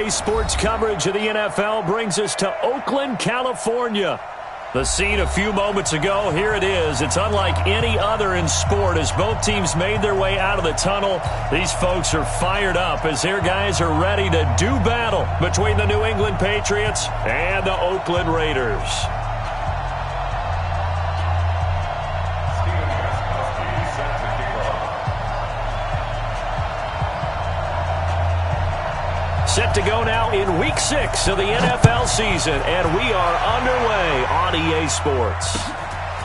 Sports coverage of the NFL brings us to Oakland, California. The scene a few moments ago, here it is. It's unlike any other in sport as both teams made their way out of the tunnel. These folks are fired up as their guys are ready to do battle between the New England Patriots and the Oakland Raiders. Set to go now in Week 6 of the NFL season, and we are underway on EA Sports.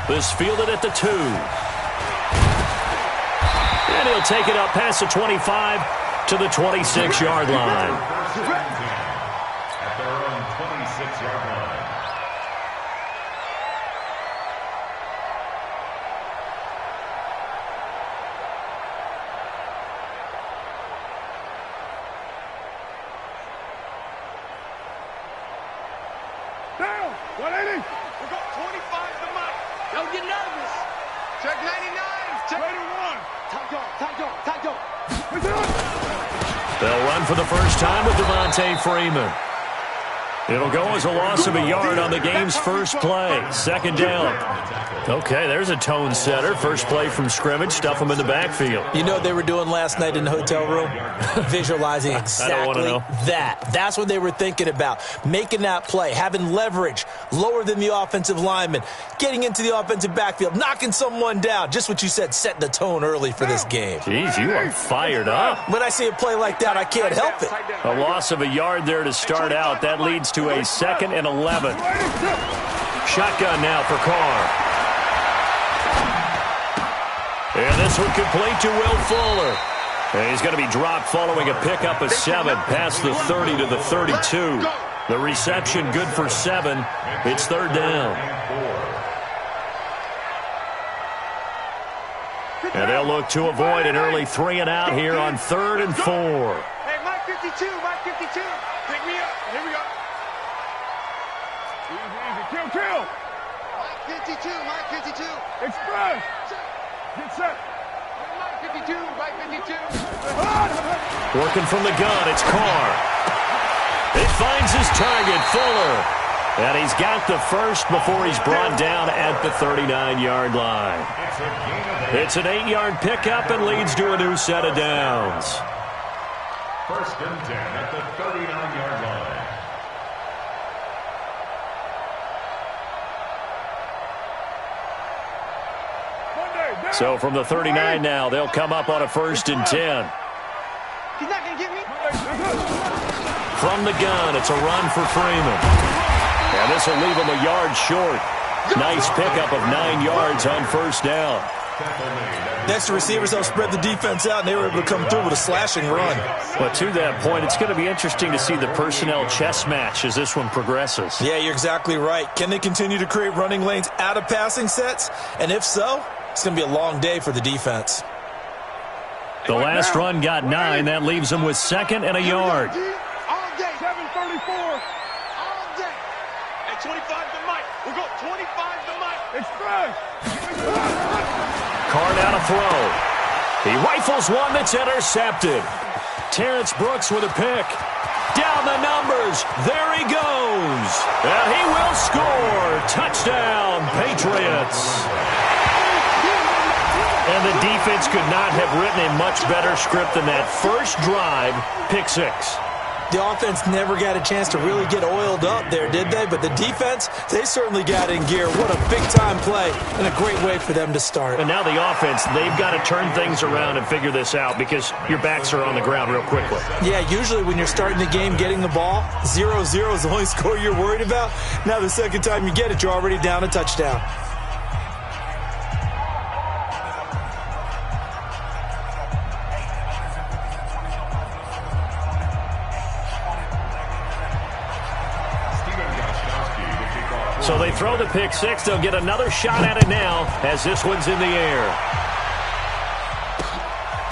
This fielded at the 2. And he'll take it up past the 25 to the 26-yard line. At their own 26-yard line. Down! 180! We got 25 to Mike. Don't get nervous. Check 99. Check 81. Tight go. They'll run for the first time with Devontae Freeman. It'll go as a loss of a yard on the game's first play. Second down. Okay, there's a tone setter. First play from scrimmage. Stuff them in the backfield. You know what they were doing last night in the hotel room? Visualizing exactly that. That's what they were thinking about. Making that play, having leverage, lower than the offensive lineman, getting into the offensive backfield, knocking someone down. Just what you said, setting the tone early for this game. Jeez, you are fired up. When I see a play like that, I can't help it. A loss of a yard there to start out. That leads to a 2nd and 11. Shotgun now for Carr. And this one complete to Will Fuller. And he's going to be dropped following a pickup of 7 past the 30 to the 32. The reception good for 7. It's third down. And they'll look to avoid an early 3 and out here on 3rd and 4. Hey, Mike 52. Pick me up. Here we go. Easy. Kill. Mike 52. Express. Get set. Mike 52. Working from the gun, it's Carr. It finds his target, Fuller. And he's got the first before he's brought down at the 39-yard line. It's an 8-yard pickup and leads to a new set of downs. 1st and 10 at the 39-yard line. So from the 39 now, they'll come up on a 1st and 10. He's not going to get me. From the gun, it's a run for Freeman. And this will leave him a yard short. Nice pickup of 9 yards on 1st down. Next to receivers, they'll spread the defense out, and they were able to come through with a slashing run. But to that point, it's going to be interesting to see the personnel chess match as this one progresses. Yeah, you're exactly right. Can they continue to create running lanes out of passing sets? And if so, it's going to be a long day for the defense. The last run got 9. That leaves them with 2nd and a yard. All day. 7:34. All day. At 25 to Mike. We'll go 25 to Mike. Express. Carr down a throw. He rifles one that's intercepted. Terrence Brooks with a pick. Down the numbers. There he goes. And he will score. Touchdown, Patriots. And the defense could not have written a much better script than that first drive, pick 6. The offense never got a chance to really get oiled up there, did they? But the defense, they certainly got in gear. What a big-time play and a great way for them to start. And now the offense, they've got to turn things around and figure this out because your backs are on the ground real quickly. Yeah, usually when you're starting the game getting the ball, 0-0 is the only score you're worried about. Now the second time you get it, you're already down a touchdown. So they throw the pick 6. They'll get another shot at it now as this one's in the air.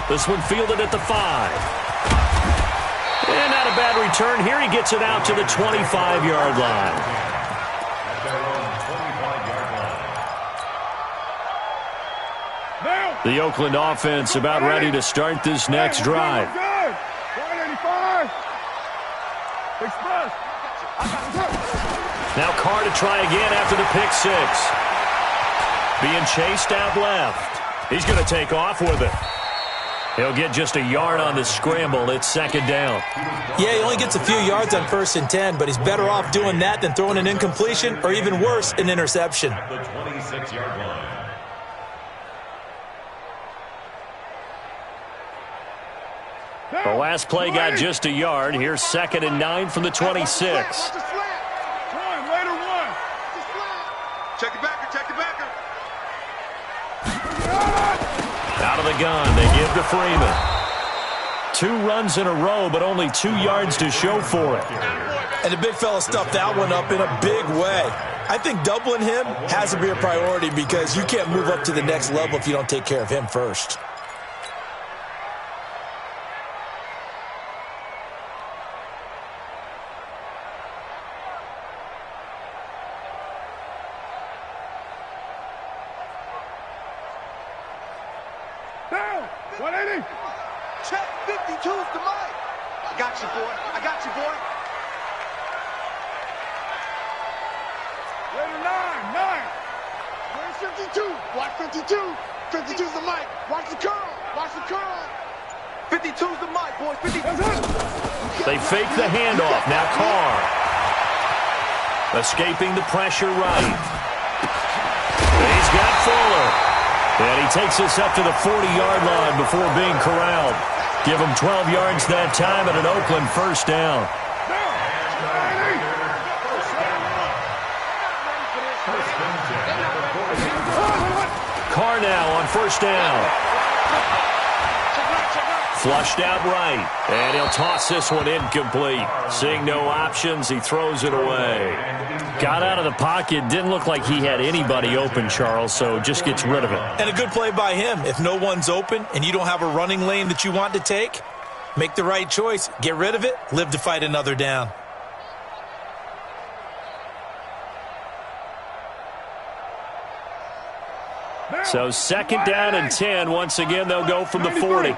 This one fielded at the 5. And not a bad return here. He gets it out to the 25-yard line. The Oakland offense about ready to start this next drive. Express. Now Carr to try again after the pick six. Being chased out left. He's going to take off with it. He'll get just a yard on the scramble. It's second down. Yeah, he only gets a few yards on 1st and 10, but he's better off doing that than throwing an incompletion or even worse, an interception. The 26-yard line. The last play got just a yard. Here's 2nd and 9 from the 26. Later one. Check it backer, check it backer. Out of the gun, they give to Freeman. 2 runs in a row, but only 2 yards to show for it. And the big fella stuffed that one up in a big way. I think doubling him has to be a priority because you can't move up to the next level if you don't take care of him first. Down. 180. Check 52's the mic. I got you, boy. I got you, boy. Later 9. Where's 52? Watch 52. 52's the mic. Watch the curl. Watch the curl. 52's the mic, boy. 52. They fake the handoff. Now Carr. Escaping the pressure right. He's got Fuller. And he takes us up to the 40-yard line before being corralled. Give him 12 yards that time and an Oakland first down. Carr now on first down. Flushed out right. And he'll toss this one incomplete. Seeing no options, he throws it away. Got out of the pocket. Didn't look like he had anybody open, Charles, so just gets rid of it. And a good play by him. If no one's open and you don't have a running lane that you want to take, make the right choice. Get rid of it. Live to fight another down. So 2nd down and 10. Once again, they'll go from the 40.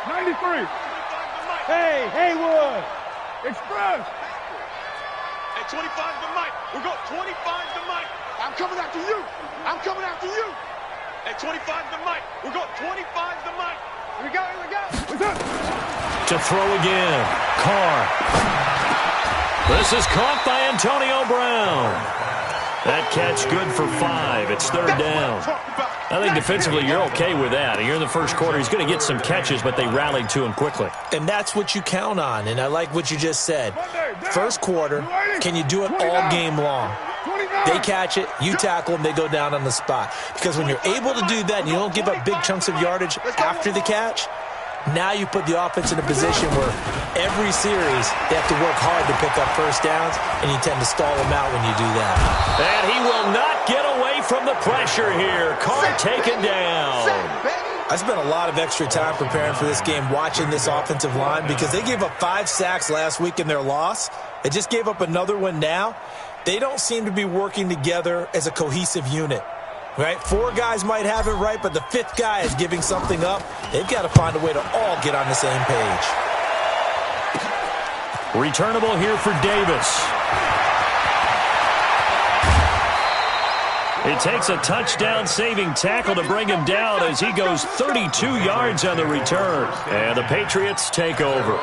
93. Hey, Haywood. Express. Hey, 25's the mic. We go 25's the mic. I'm coming after you. I'm coming after you. Hey, 25's the mic. We go 25's the mic. We got it, we got it. What's up? To throw again. Carr. This is caught by Antonio Brown. That catch good for 5. It's 3rd down. I think defensively you're okay with that. Here in the first quarter, he's going to get some catches, but they rallied to him quickly. And that's what you count on, and I like what you just said. First quarter, can you do it all game long? They catch it, you tackle them, they go down on the spot. Because when you're able to do that and you don't give up big chunks of yardage after the catch, now you put the offense in a position where every series they have to work hard to pick up first downs, and you tend to stall them out when you do that. And he will not get away from the pressure here. Carr taken down. I spent a lot of extra time preparing for this game watching this offensive line because they gave up 5 sacks last week in their loss. They just gave up another one now. They don't seem to be working together as a cohesive unit. Right? 4 guys might have it right, but the 5th guy is giving something up. They've got to find a way to all get on the same page. Returnable here for Davis. It takes a touchdown-saving tackle to bring him down as he goes 32 yards on the return. And the Patriots take over.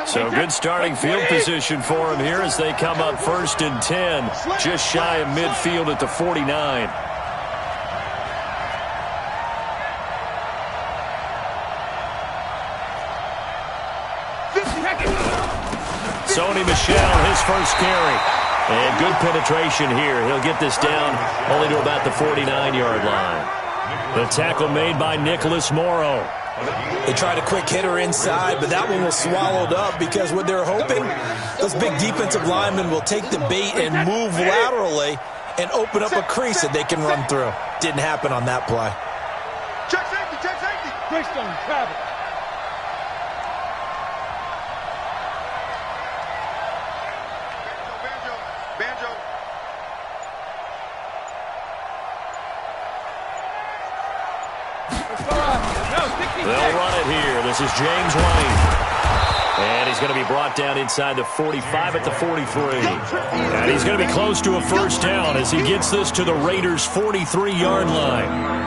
So good starting field position for him here as they come up 1st and 10, just shy of midfield at the 49. Sony Michel, his first carry. And good penetration here. He'll get this down only to about the 49-yard line. The tackle made by Nicholas Morrow. They tried a quick hitter inside, but that one was swallowed up because what they're hoping, those big defensive linemen will take the bait and move laterally and open up a crease that they can run through. Didn't happen on that play. Check safety, check safety. Greystone, travel. Banjo. No, 60. They'll run it here. This is James White. And he's going to be brought down inside the 45 at the 43. And he's going to be close to a first down as he gets this to the Raiders' 43-yard line.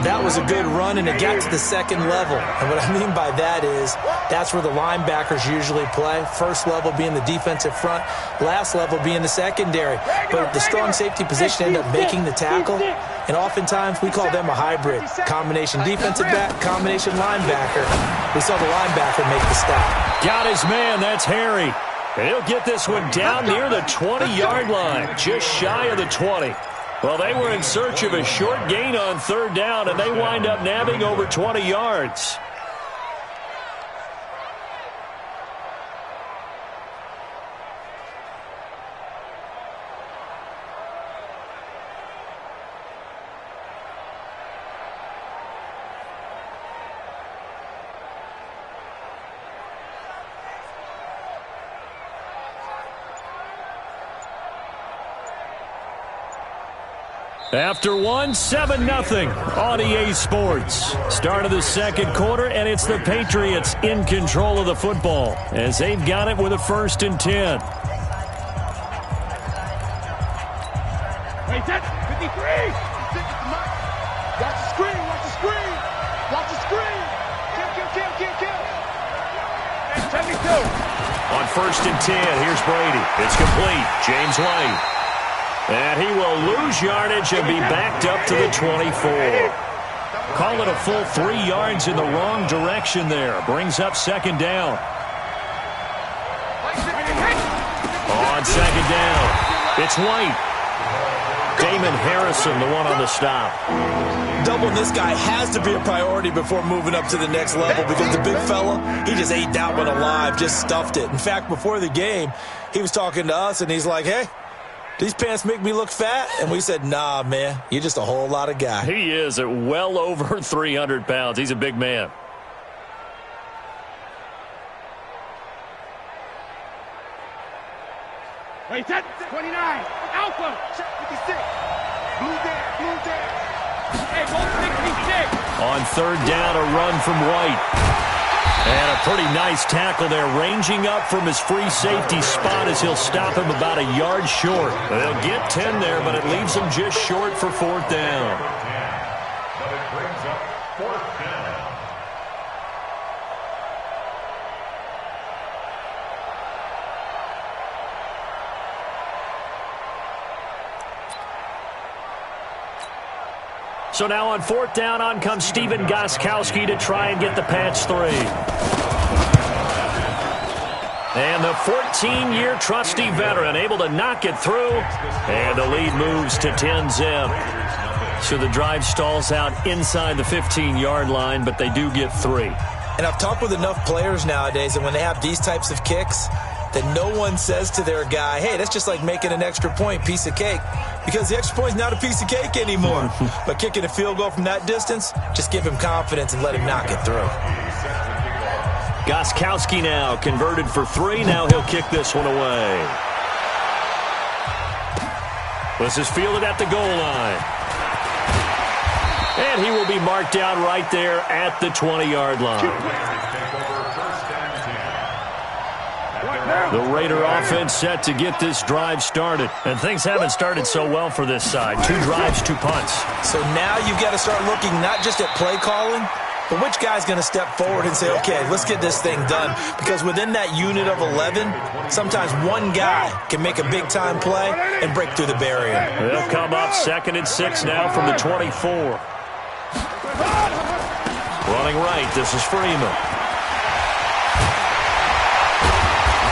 That was a good run, and it got to the second level. And what I mean by that is that's where the linebackers usually play. First level being the defensive front, last level being the secondary. But the strong safety position ended up making the tackle, and oftentimes we call them a hybrid. Combination defensive back, combination linebacker. We saw the linebacker make the stop. Got his man. That's Harry. And he'll get this one down near the 20-yard line, just shy of the 20. Well, they were in search of a short gain on third down, and they wind up nabbing over 20 yards. After one, 7-0 on EA Sports. Start of the second quarter, and it's the Patriots in control of the football as they've got it with a 1st and 10. Hey, that's 53. Watch the screen, watch the screen. Watch the screen. Kill. 72. On 1st and 10, here's Brady. It's complete. James White. And he will lose yardage and be backed up to the 24. Call it a full 3 yards in the wrong direction there. Brings up 2nd down. On 2nd down, it's White. Damon Harrison, the one on the stop. Doubling this guy has to be a priority before moving up to the next level because the big fella, he just ate that one alive, just stuffed it. In fact, before the game, he was talking to us, and he's like, hey, these pants make me look fat? And we said, nah, man, you're just a whole lot of guy. He is at well over 300 pounds. He's a big man. Wait, that's 29. Alpha. 56. Blue there. Hey, 166. On 3rd down, a run from White. And a pretty nice tackle there, ranging up from his free safety spot as he'll stop him about a yard short. They'll get 10 there, but it leaves him just short for 4th down. But it brings up 4th down. So now on 4th down, on comes Stephen Gostkowski to try and get the patch 3. And the 14-year trusty veteran able to knock it through. And the lead moves to 10-zip. So the drive stalls out inside the 15-yard line, but they do get 3. And I've talked with enough players nowadays that when they have these types of kicks, that no one says to their guy, hey, that's just like making an extra point, piece of cake. Because the extra point's not a piece of cake anymore. But kicking a field goal from that distance, just give him confidence and let him knock it through. Gostkowski now converted for 3. Now he'll kick this one away. This is fielded at the goal line. And he will be marked down right there at the 20-yard line. The Raider offense set to get this drive started. And things haven't started so well for this side. 2 drives, 2 punts. So now you've got to start looking not just at play calling, but which guy's going to step forward and say, okay, let's get this thing done. Because within that unit of 11, sometimes one guy can make a big-time play and break through the barrier. They'll come up 2nd and 6 now from the 24. Running right, this is Freeman.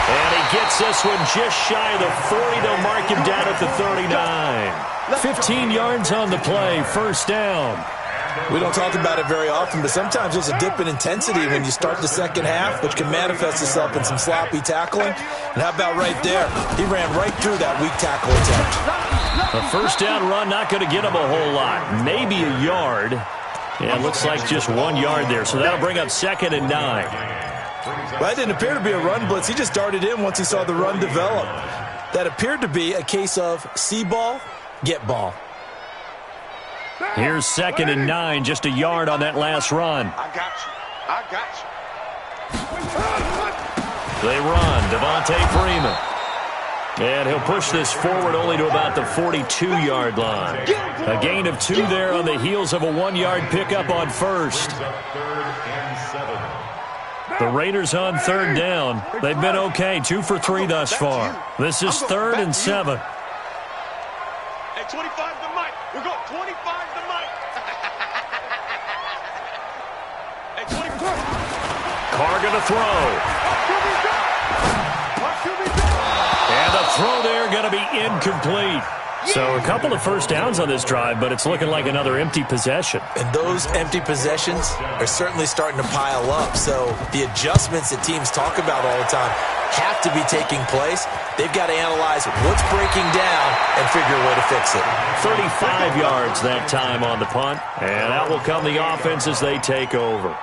And he gets this one just shy of the 40. They'll mark him down at the 39. 15 yards on the play, 1st down. We don't talk about it very often, but sometimes there's a dip in intensity when you start the second half, which can manifest itself in some sloppy tackling. And how about right there? He ran right through that weak tackle attempt. A 1st down run, not going to get him a whole lot. Maybe a yard. Yeah, it looks like just 1 yard there. So that'll bring up 2nd and 9. Well, that didn't appear to be a run blitz. He just darted in once he saw the run develop. That appeared to be a case of see ball, get ball. Here's 2nd and 9, just a yard on that last run. I got you. I got you. They run. Devontae Freeman. And he'll push this forward only to about the 42-yard line. A gain of 2 there on the heels of a 1-yard pickup on first. The Raiders on third down. They've been okay, 2 for 3 thus far. This is 3rd and 7. Hey, 25 to Mike. We're going 25 to Mike. Hey, 25. Carr going to throw. And the throw there going to be incomplete. So a couple of first downs on this drive, but it's looking like another empty possession. And those empty possessions are certainly starting to pile up. So the adjustments that teams talk about all the time have to be taking place. They've got to analyze what's breaking down and figure a way to fix it. 35 yards that time on the punt. And out will come the offense as they take over.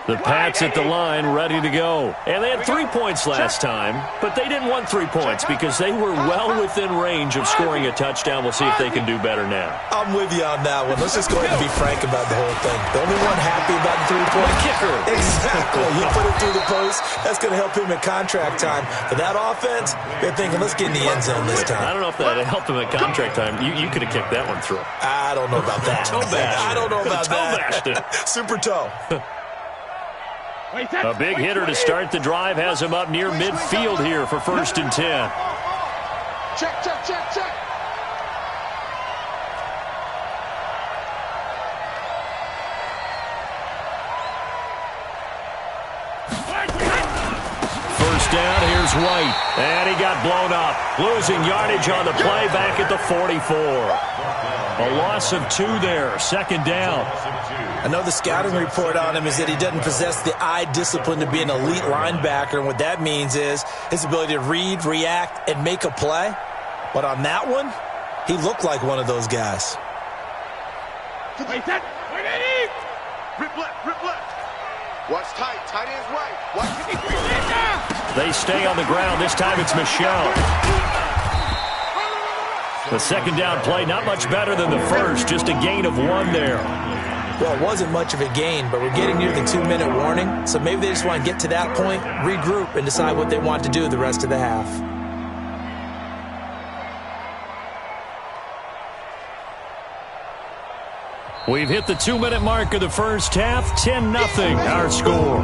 The Pats at the line ready to go. And they had 3 points last time, but they didn't want 3 points because they were well within range of scoring a touchdown. We'll see if they can do better now. I'm with you on that one. Let's just go ahead and be frank about the whole thing. The only one happy about the 3-point kicker. Exactly. You put it through the post. That's going to help him at contract time. For that offense, they're thinking, let's get in the end zone this time. I don't know if that helped him at contract time. You could have kicked that one through. I don't know about that. I don't know about that. Super toe. A big hitter to start the drive has him up near midfield here for 1st and 10. Check, check, check, check. First down, here's White. And he got blown up. Losing yardage on the play back at the 44. A loss of 2 there. 2nd down. I know the scouting report on him is that he doesn't possess the eye discipline to be an elite linebacker, and what that means is his ability to read, react, and make a play. But on that one, he looked like one of those guys. Wait, that. Wait, Eddie. Rip left. Watch tight. Tight ends right. Watch. They stay on the ground. This time it's Michelle. The 2nd down play, not much better than the first. Just a gain of 1 there. Well, it wasn't much of a gain, but we're getting near the 2-minute warning. So maybe they just want to get to that point, regroup, and decide what they want to do the rest of the half. We've hit the 2-minute mark of the first half. 10-0 our score.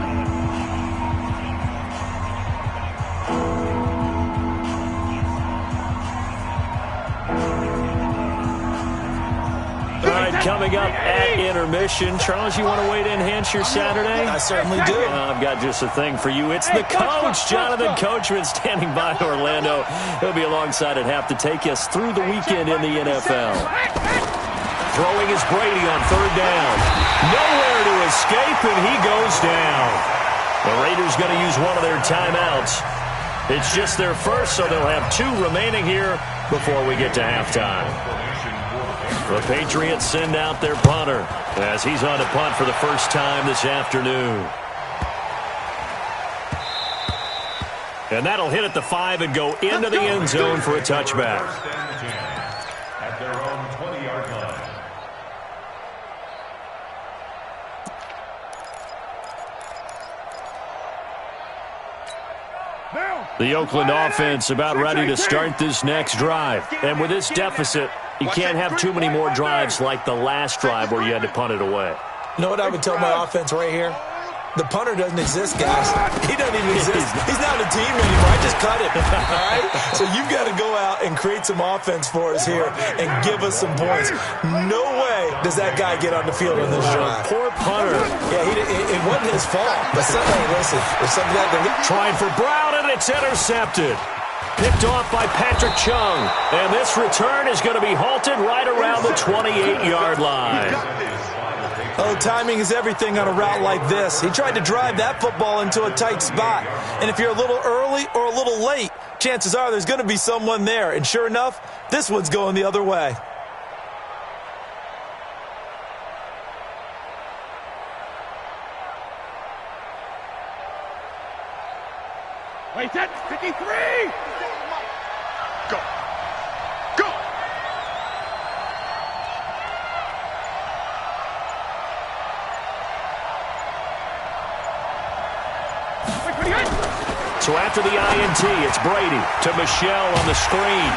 Coming up at intermission. Charles, you want to wait to enhance your Saturday? I certainly do. I've got just a thing for you. It's the coach, Jonathan Coachman, standing by Orlando. He'll be alongside at half to take us through the weekend in the NFL. Throwing is Brady on 3rd down. Nowhere to escape, and he goes down. The Raiders going to use one of their timeouts. It's just their first, so they'll have 2 remaining here before we get to halftime. The Patriots send out their punter as he's on to punt for the first time this afternoon. And that'll hit at the 5 and go into the end zone for a touchback. At their own 20-yard line. The Oakland offense about ready to start this next drive. And with this deficit, you can't have too many more drives like the last drive where you had to punt it away. You know what I would tell my offense right here? The punter doesn't exist, guys. He doesn't even exist. He's not a team anymore. I just cut him. All right? So you've got to go out and create some offense for us here and give us some points. No way does that guy get on the field on this drive. Poor punter. Yeah, it wasn't his fault. But listen, there's something that trying for Brown, and it's intercepted. Picked off by Patrick Chung. And this return is going to be halted right around the 28-yard line. Oh, timing is everything on a route like this. He tried to drive that football into a tight spot. And if you're a little early or a little late, chances are there's going to be someone there. And sure enough, this one's going the other way. Wait, that 53! So after the INT, it's Brady to Michelle on the screen.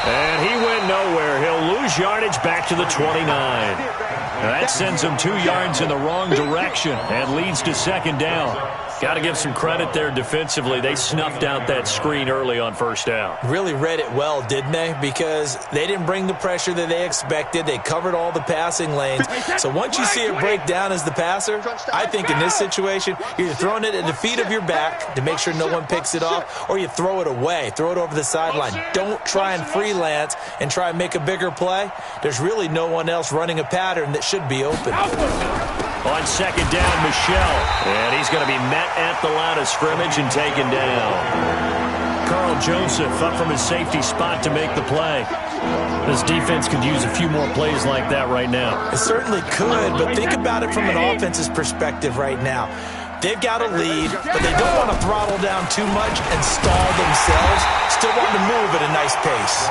And he went nowhere. He'll lose yardage back to the 29. Now that sends him 2 yards in the wrong direction and leads to second down. Got to give some credit there defensively. They snuffed out that screen early on first down. Really read it well, didn't they? Because they didn't bring the pressure that they expected. They covered all the passing lanes. So once you see it break down as the passer, I think in this situation, you're throwing it at the feet of your back to make sure no one picks it off, or you throw it away. Throw it over the sideline. Don't try and freelance and try and make a bigger play. There's really no one else running a pattern that should be open. On second down, Michelle. And he's going to be met at the line of scrimmage and taken down. Carl Joseph up from his safety spot to make the play. This defense could use a few more plays like that right now. It certainly could, but think about it from an offense's perspective right now. They've got a lead, but they don't want to throttle down too much and stall themselves. Still want to move at a nice pace.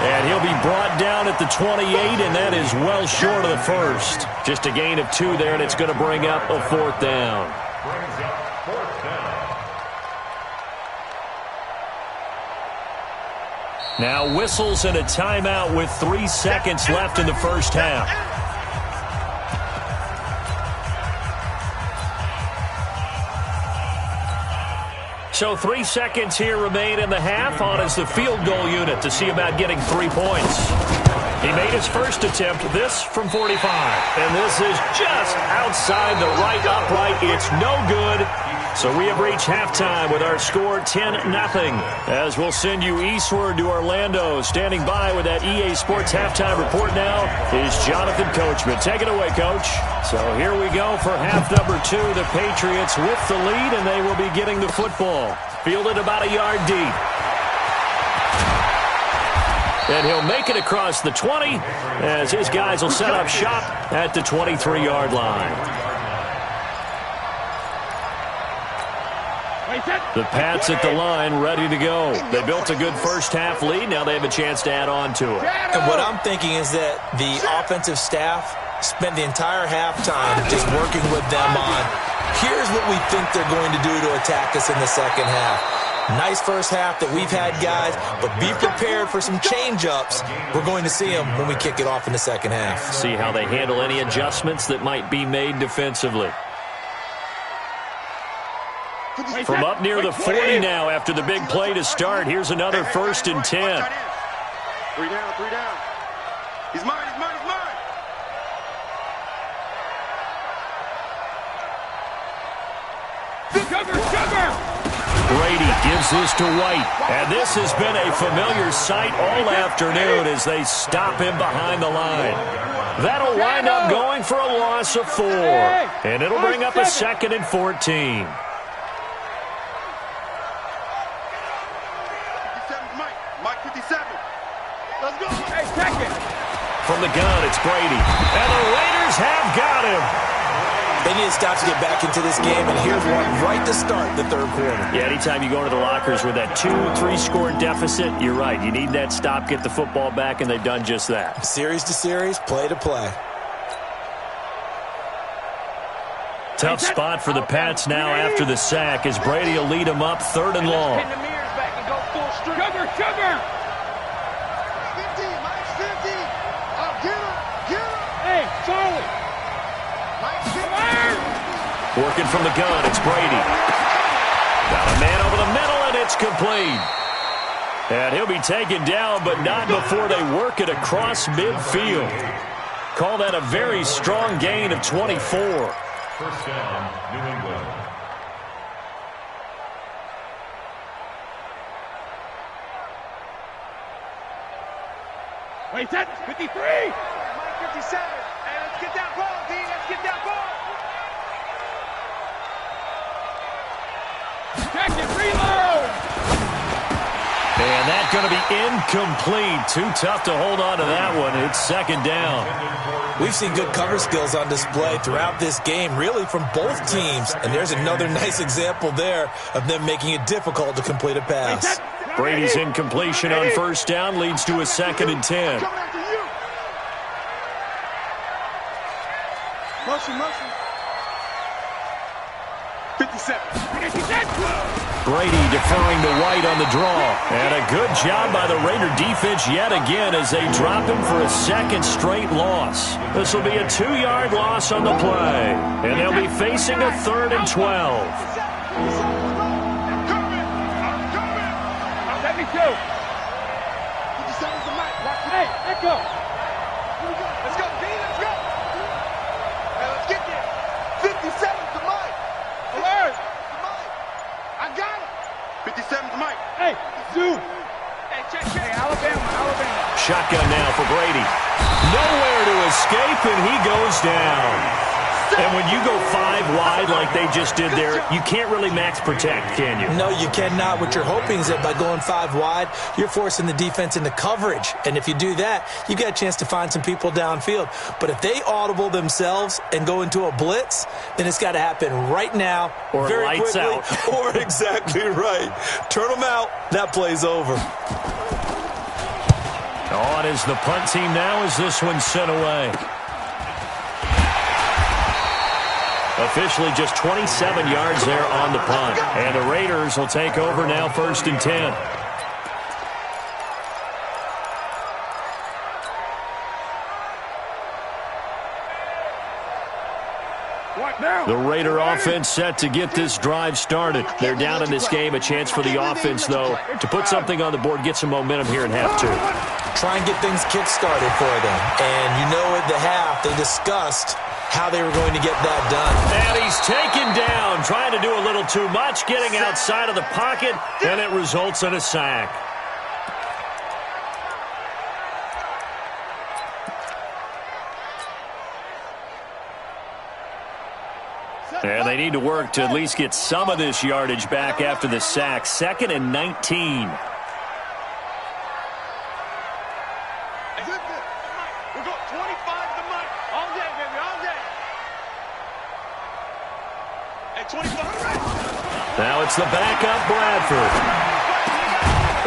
And he'll be brought down at the 28, and that is well short of the first. Just a gain of 2 there, and it's going to bring up a 4th down. Now whistles and a timeout with 3 seconds left in the first half. So 3 seconds here remain in the half. On is the field goal unit to see about getting 3 points. He made his first attempt, this from 45. And this is just outside the right upright. It's no good. So we have reached halftime with our score 10-0. As we'll send you eastward to Orlando. Standing by with that EA Sports halftime report now is Jonathan Coachman. Take it away, Coach. So here we go for half number 2. The Patriots with the lead, and they will be getting the football. Fielded about a yard deep. And he'll make it across the 20 as his guys will set up shop at the 23-yard line. The Pats at the line, ready to go. They built a good first-half lead. Now they have a chance to add on to it. And what I'm thinking is that the offensive staff spent the entire halftime just working with them on, here's what we think they're going to do to attack us in the second half. Nice first half that we've had, guys, but be prepared for some change-ups. We're going to see them when we kick it off in the second half. See how they handle any adjustments that might be made defensively. From up near the 40 now after the big play to start. Here's another 1st and 10. 3 down, 3 down. He's mine, he's mine, he's mine. Cover! Brady gives this to White. And this has been a familiar sight all afternoon as they stop him behind the line. That'll wind up going for a loss of 4. And it'll bring up a 2nd and 14. Let's go. Hey, check it. From the gun, it's Brady. And the Raiders have got him. They need to stop to get back into this game, and here's one right to start the third quarter. Yeah, anytime you go into the lockers with that 2-3 score deficit, you're right. You need that stop, get the football back, and they've done just that. Series to series, play to play. Tough spot for the Pats now after the sack as Brady will lead them up 3rd and long. Pin the mirrors back and go full strength. Cover! 50, minus 50. Oh, get him. Hey, Charlie. Working from the gun, it's Brady. Got a man over the middle, and it's complete. And he'll be taken down, but not before they work it across midfield. Call that a very strong gain of 24. First down, New England. Wait, set. 53. Mike 57. Hey, let's get that ball, D. Let's get that ball. Check it. Reload. And that's going to be incomplete. Too tough to hold on to that one. It's 2nd down. We've seen good cover skills on display throughout this game, really from both teams. And there's another nice example there of them making it difficult to complete a pass. Brady's incompletion on 1st down leads to a 2nd and 10. Coming after you. Motion. Brady deferring to White on the draw. And a good job by the Raider defense yet again as they drop him for a second straight loss. This will be a 2-yard loss on the play. And they'll be facing a 3rd and 12. Let me go. 57's the mic. Hey, let go. Let's go, D. Let's go. Hey, let's get there. 57's the mic. Alert. The mic. I got it. 57's the mic. Hey, zoom. Hey, check. Hey, Alabama. Shotgun now for Brady. Nowhere to escape, and he goes down. And when you go 5 wide like they just did there, you can't really max protect, can you? No, you cannot. What you're hoping is that by going 5 wide, you're forcing the defense into coverage. And if you do that, you got a chance to find some people downfield. But if they audible themselves and go into a blitz, then it's got to happen right now. Or very lights quickly, out. Or exactly right. Turn them out. That play's over. On is the punt team now as this one's sent away. Officially just 27 yards there on the punt. And the Raiders will take over now 1st and 10. The Raider offense set to get this drive started. They're down in this game. A chance for the offense, though, to put something on the board, get some momentum here in half 2. Try and get things kick-started for them. And you know at the half, they discussed how they were going to get that done. And he's taken down, trying to do a little too much, getting outside of the pocket, and it results in a sack. And they need to work to at least get some of this yardage back after the sack. 2nd and 19. We'll go 25 to the mic. All day, baby, all day. Hey, 25. Now it's the backup, Bradford.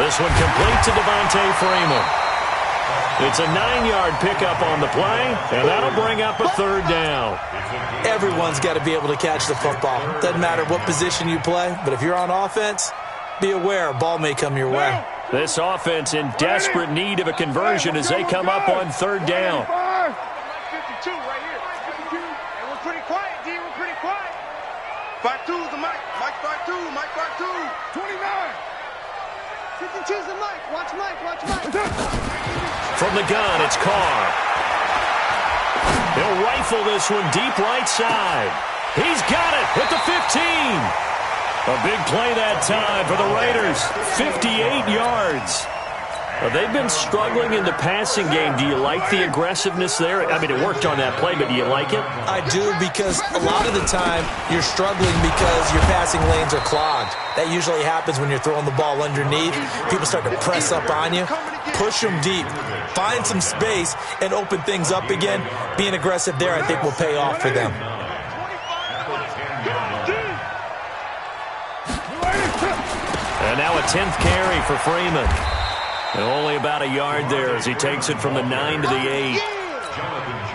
This one complete to Devontae Freeman. It's a 9-yard pickup on the play, and that'll bring up a 3rd down. Everyone's got to be able to catch the football. Doesn't matter what position you play, but if you're on offense, be aware a ball may come your way. This offense in desperate need of a conversion as they come up on 3rd down. 52 right here. 52. And we're pretty quiet, D. We're pretty quiet. 52's the mic. Mike 52. Mike 52. 29. 52's the mic. Watch Mike. Watch Mike. From the gun, it's Carr. He'll rifle this one deep right side. He's got it at the 15. A big play that time for the Raiders. 58 yards. They've been struggling in the passing game. Do you like the aggressiveness there? I mean, it worked on that play, but do you like it? I do, because a lot of the time you're struggling because your passing lanes are clogged. That usually happens when you're throwing the ball underneath. People start to press up on you. Push them deep. Find some space and open things up again. Being aggressive there, I think, will pay off for them. And now a 10th carry for Freeman. And only about a yard there as he takes it from the 9 to the 8.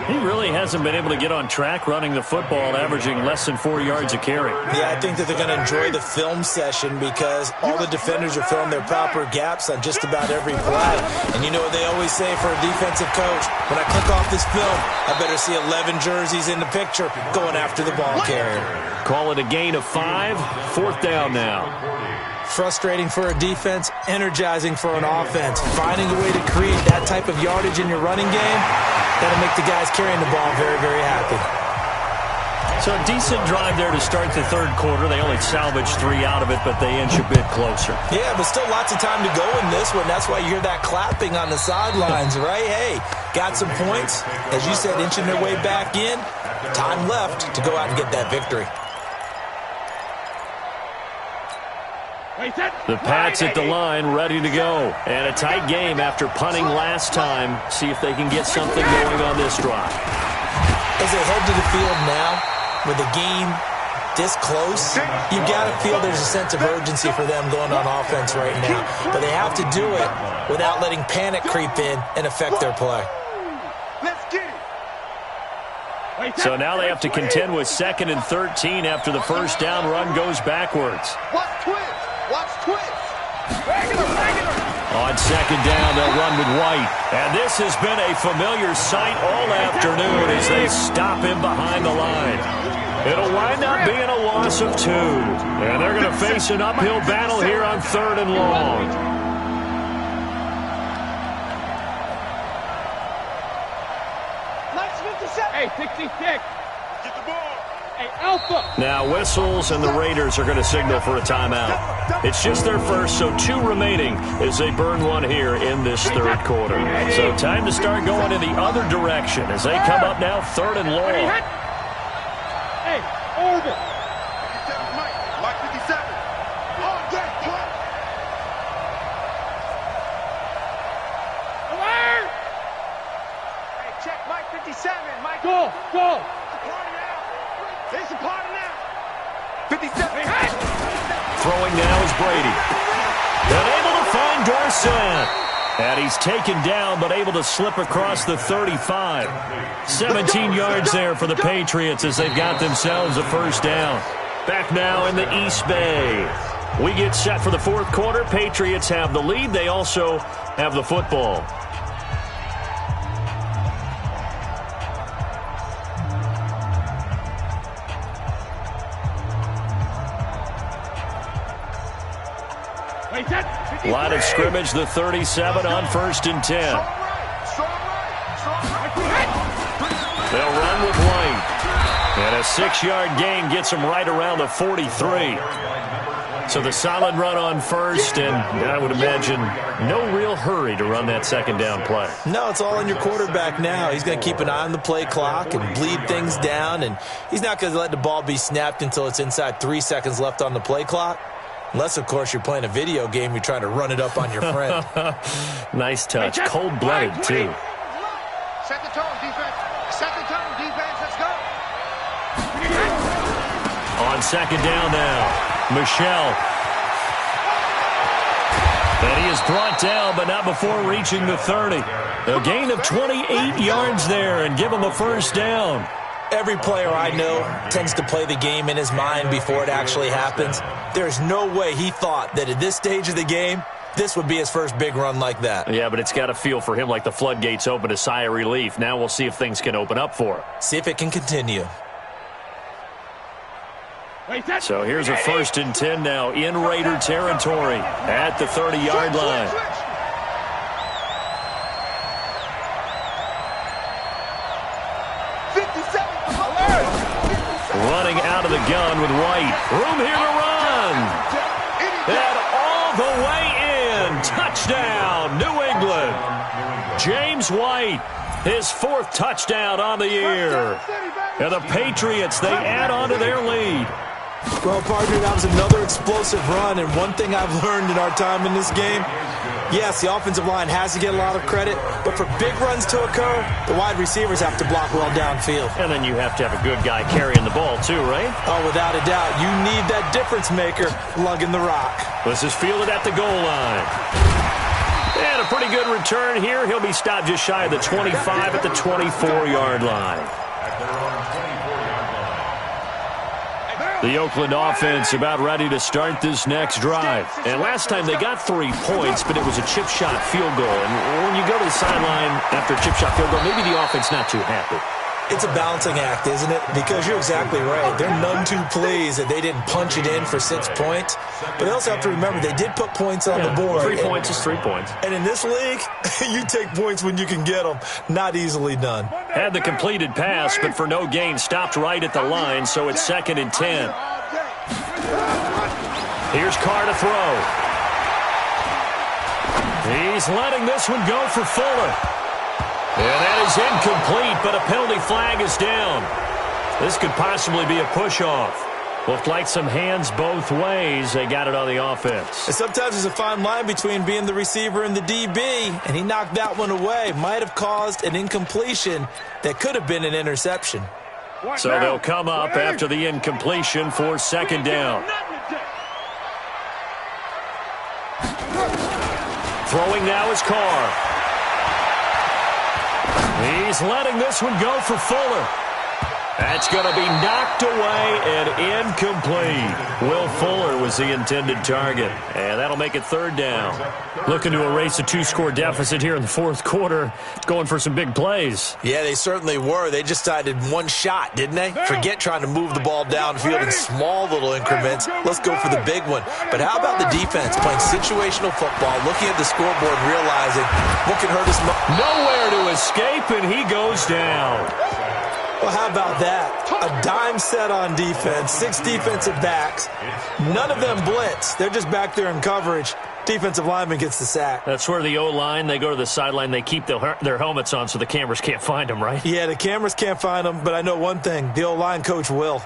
He really hasn't been able to get on track running the football, averaging less than 4 yards a carry. Yeah, I think that they're going to enjoy the film session because all the defenders are filling their proper gaps on just about every play. And you know what they always say for a defensive coach? When I click off this film, I better see 11 jerseys in the picture going after the ball carrier. Call it a gain of 5. 4th down now. Frustrating for a defense, energizing for an offense. Finding a way to create that type of yardage in your running game, that'll make the guys carrying the ball very, very happy. So a decent drive there to start the 3rd quarter. They only salvaged 3 out of it, but they inch a bit closer. Yeah, but still lots of time to go in this one. That's why you hear that clapping on the sidelines, right? Hey, got some points. As you said, inching their way back in. Time left to go out and get that victory. The Pats at the line, ready to go. And a tight game after punting last time. See if they can get something going on this drive. As they head to the field now, with the game this close, you got to feel there's a sense of urgency for them going on offense right now. But they have to do it without letting panic creep in and affect their play. Let's get it. So now they have to contend with 2nd and 13 after the first down run goes backwards. Watch twist. Watch twist. On 2nd down, they'll run with White. And this has been a familiar sight all afternoon as they stop him behind the line. It'll wind up being a loss of 2. And they're going to face an uphill battle here on 3rd and long. Hey, 66. Get the ball. Hey, Alpha. Now whistles and the Raiders are going to signal for a timeout. It's just their first, so 2 remaining as they burn one here in this 3rd quarter. So time to start going in the other direction as they come up now 3rd and long. Hey, over. 57, Mike 57. On deck, play. Alert. Hey, check Mike 57. Mike. Go. It's a party now. 57. Throwing now is Brady. And able to find Dorsett. And he's taken down, but able to slip across the 35. 17 yards there for the Patriots as they've got themselves a first down. Back now in the East Bay. We get set for the 4th quarter. Patriots have the lead. They also have the football. Line of scrimmage, the 37 on 1st and 10. They'll run with White. And a 6-yard gain gets them right around the 43. So the solid run on 1st, and I would imagine no real hurry to run that 2nd down play. No, it's all on your quarterback now. He's going to keep an eye on the play clock and bleed things down, and he's not going to let the ball be snapped until it's inside 3 seconds left on the play clock. Unless, of course, you're playing a video game, you're trying to run it up on your friend. Nice touch. Cold-blooded, too. Set the tone, defense. Set the tone, defense. Let's go. On 2nd down now, Michelle. And he is brought down, but not before reaching the 30. A gain of 28 yards there and give him a first down. Every player I know tends to play the game in his mind before it actually happens. There's no way he thought that at this stage of the game, this would be his first big run like that. Yeah, but it's got to feel for him like the floodgates open, a sigh of relief. Now we'll see if things can open up for him. See if it can continue. So here's a 1st and 10 now in Raider territory at the 30-yard line. Running out of the gun with White. Room here to run. And all the way in. Touchdown, New England. James White, his 4th touchdown on the year. And the Patriots, they add on to their lead. Well, partner, that was another explosive run, and one thing I've learned in our time in this game, yes, the offensive line has to get a lot of credit, but for big runs to occur, the wide receivers have to block well downfield. And then you have to have a good guy carrying the ball too, right? Oh, without a doubt. You need that difference maker lugging the rock. This is fielded at the goal line. And a pretty good return here. He'll be stopped just shy of the 25 at the 24-yard line. The Oakland offense about ready to start this next drive. And last time they got 3 points, but it was a chip shot field goal. And when you go to the sideline after a chip shot field goal, maybe the offense not too happy. It's a balancing act, isn't it? Because you're exactly right. They're none too pleased that they didn't punch it in for 6 points. But they also have to remember they did put points on the board. 3 points is 3 points. And in this league, you take points when you can get them. Not easily done. Had the completed pass, but for no gain, stopped right at the line, so it's 2nd and 10. Here's Carr to throw. He's letting this one go for Fuller. And that is incomplete, but a penalty flag is down. This could possibly be a push-off. Looked like some hands both ways. They got it on the offense. And sometimes there's a fine line between being the receiver and the DB, and he knocked that one away. Might have caused an incompletion that could have been an interception. So they'll come up after the incompletion for 2nd down. Throwing now is Carr. He's letting this one go for Fuller. That's going to be knocked away and incomplete. Will Fuller was the intended target, and that'll make it third down. Looking to erase a two-score deficit here in the fourth quarter, going for some big plays. Yeah, they certainly were. They just decided one shot, didn't they? Forget trying to move the ball downfield in small little increments. Let's go for the big one. But how about the defense playing situational football, looking at the scoreboard, realizing what can hurt us most? Nowhere to escape, and he goes down. Well, how about that? A dime set on defense, 6 defensive backs. None of them blitz. They're just back there in coverage. Defensive lineman gets the sack. That's where the O-line, they go to the sideline, they keep their helmets on so the cameras can't find them, right? Yeah, the cameras can't find them, but I know one thing. The O-line coach will.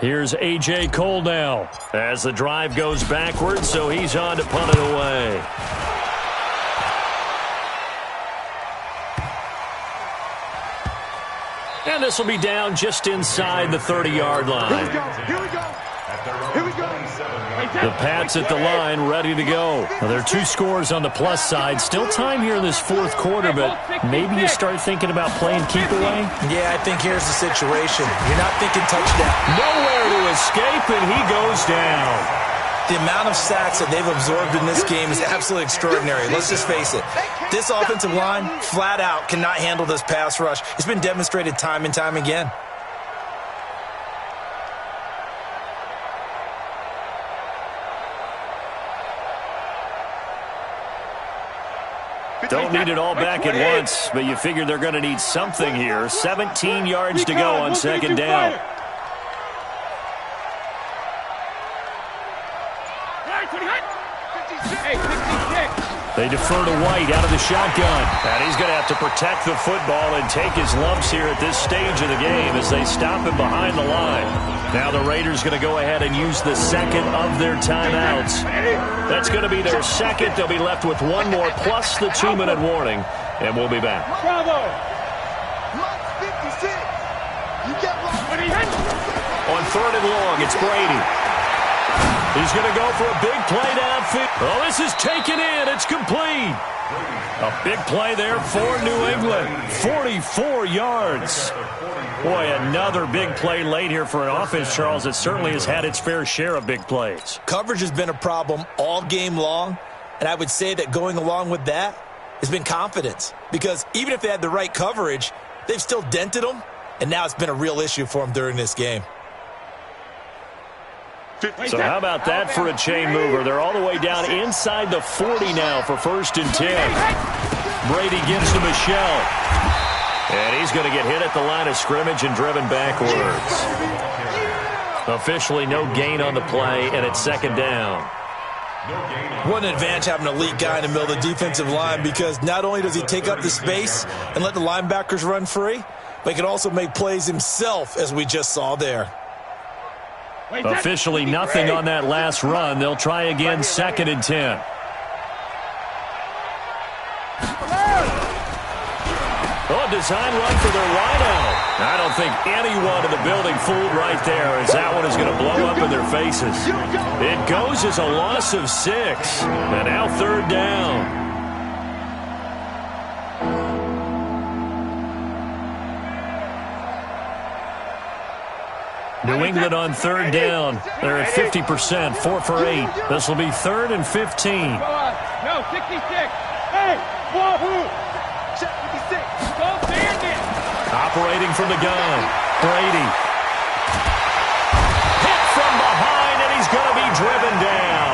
Here's A.J. Cole now as the drive goes backwards, so he's on to punt it away. And this will be down just inside the 30-yard line. Here we go. Here we go. The Pats at the line, ready to go. Well, there are 2 scores on the plus side. Still time here in this fourth quarter, but maybe you start thinking about playing keep away? Yeah, I think here's the situation. You're not thinking touchdown. Nowhere to escape, and he goes down. The amount of sacks that they've absorbed in this game is absolutely extraordinary. Let's just face it. This offensive line, flat out, cannot handle this pass rush. It's been demonstrated time and time again. Don't need it all back at once, but you figure they're going to need something here. 17 yards to go on second down. They defer to White out of the shotgun. And he's going to have to protect the football and take his lumps here at this stage of the game as they stop him behind the line. Now the Raiders going to go ahead and use the second of their timeouts. That's going to be their second. They'll be left with one more plus the 2-minute warning. And we'll be back. Bravo. On third and long, it's Brady. He's going to go for a big play downfield. Oh, this is taken in. It's complete. A big play there for New England. 44 yards. Boy, another big play late here for an offense, Charles, that certainly has had its fair share of big plays. Coverage has been a problem all game long, and I would say that going along with that has been confidence. Because even if they had the right coverage, they've still dented them, and now it's been a real issue for them during this game. So how about that for a chain mover? They're all the way down inside the 40 now for 1st and 10. Brady gives to Michel. And he's going to get hit at the line of scrimmage and driven backwards. Officially no gain on the play, and it's second down. What an advantage having an elite guy in the middle of the defensive line, because not only does he take up the space and let the linebackers run free, but he can also make plays himself, as we just saw there. Officially nothing on that last run. They'll try again, 2nd and 10. Oh, design run for their wideout. I don't think anyone in the building fooled right there, as that one is going to blow up in their faces. It goes as a loss of 6. And now 3rd down. New England on 3rd down. They're at 50%, 4 for 8. This will be 3rd and 15. No, 66. Hey, wahoo. Check 56. Go bandit. Operating from the gun. Brady. Hit from behind, and he's going to be driven down.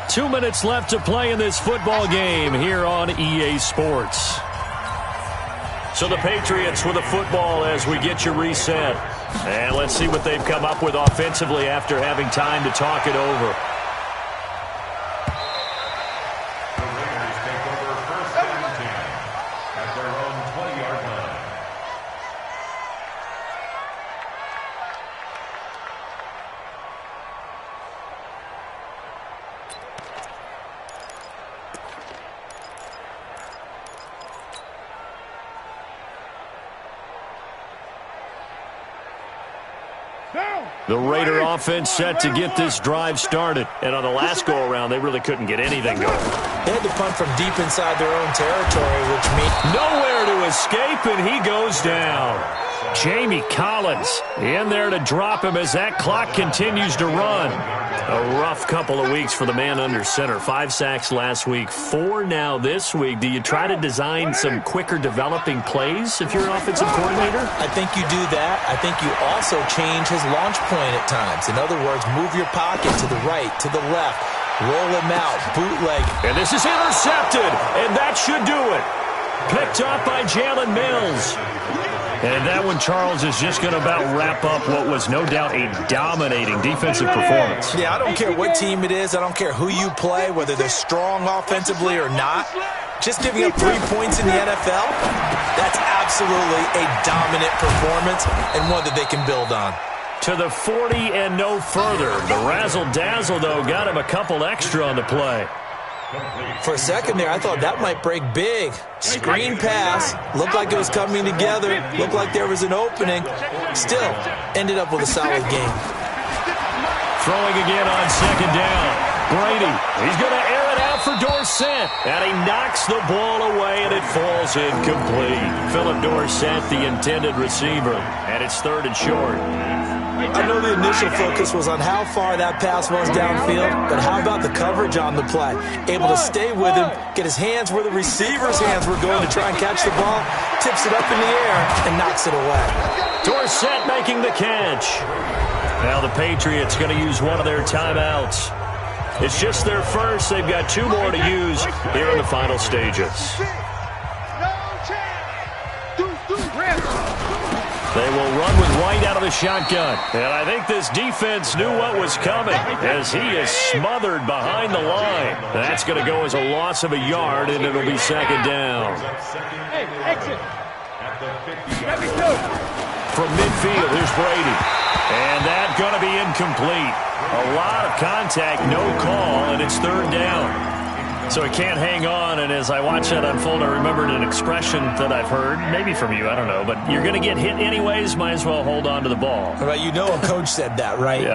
Two minutes left to play in this football game here on EA Sports. So the Patriots with the football as we get you reset. And let's see what they've come up with offensively after having time to talk it over. The Raiders take over 1st and 10 at their own 20-yard line. The Raider offense set to get this drive started. And on the last go-around, they really couldn't get anything going. They had to punt from deep inside their own territory, which means nowhere to escape, and he goes down. Jamie Collins in there to drop him as that clock continues to run. A rough couple of weeks for the man under center. 5 sacks last week, 4 now this week. Do you try to design some quicker developing plays if you're an offensive coordinator? I think you do that. I think you also change his launch point at times. In other words, move your pocket to the right, to the left, roll him out, bootleg. And this is intercepted, and that should do it. Picked up by Jalen Mills. And that one, Charles, is just going to about wrap up what was no doubt a dominating defensive performance. Yeah, I don't care what team it is. I don't care who you play, whether they're strong offensively or not. Just giving up 3 points in the NFL, that's absolutely a dominant performance and one that they can build on. To the 40 and no further. The razzle-dazzle, though, got him a couple extra on the play. For a second there, I thought that might break big. Screen pass. Looked like it was coming together. Looked like there was an opening. Still, ended up with a solid game. Throwing again on second down. Brady, he's going to air it out for Dorsett. And he knocks the ball away, and it falls incomplete. Philip Dorsett, the intended receiver. And it's 3rd and short. I know the initial focus was on how far that pass was downfield, but how about the coverage on the play? Able to stay with him, get his hands where the receiver's hands were going to try and catch the ball, tips it up in the air, and knocks it away. Dorsett making the catch. Now the Patriots going to use one of their timeouts. It's just their first. They've got 2 more to use here in the final stages. They will run with White out of the shotgun. And I think this defense knew what was coming as he is smothered behind the line. That's going to go as a loss of a yard, and it'll be 2nd down. From midfield, here's Brady. And that's going to be incomplete. A lot of contact, no call, and it's 3rd down. So he can't hang on, and as I watch that unfold, I remembered an expression that I've heard, maybe from you, I don't know, but you're going to get hit anyways, might as well hold on to the ball. Well, you know a coach said that, right? Yeah.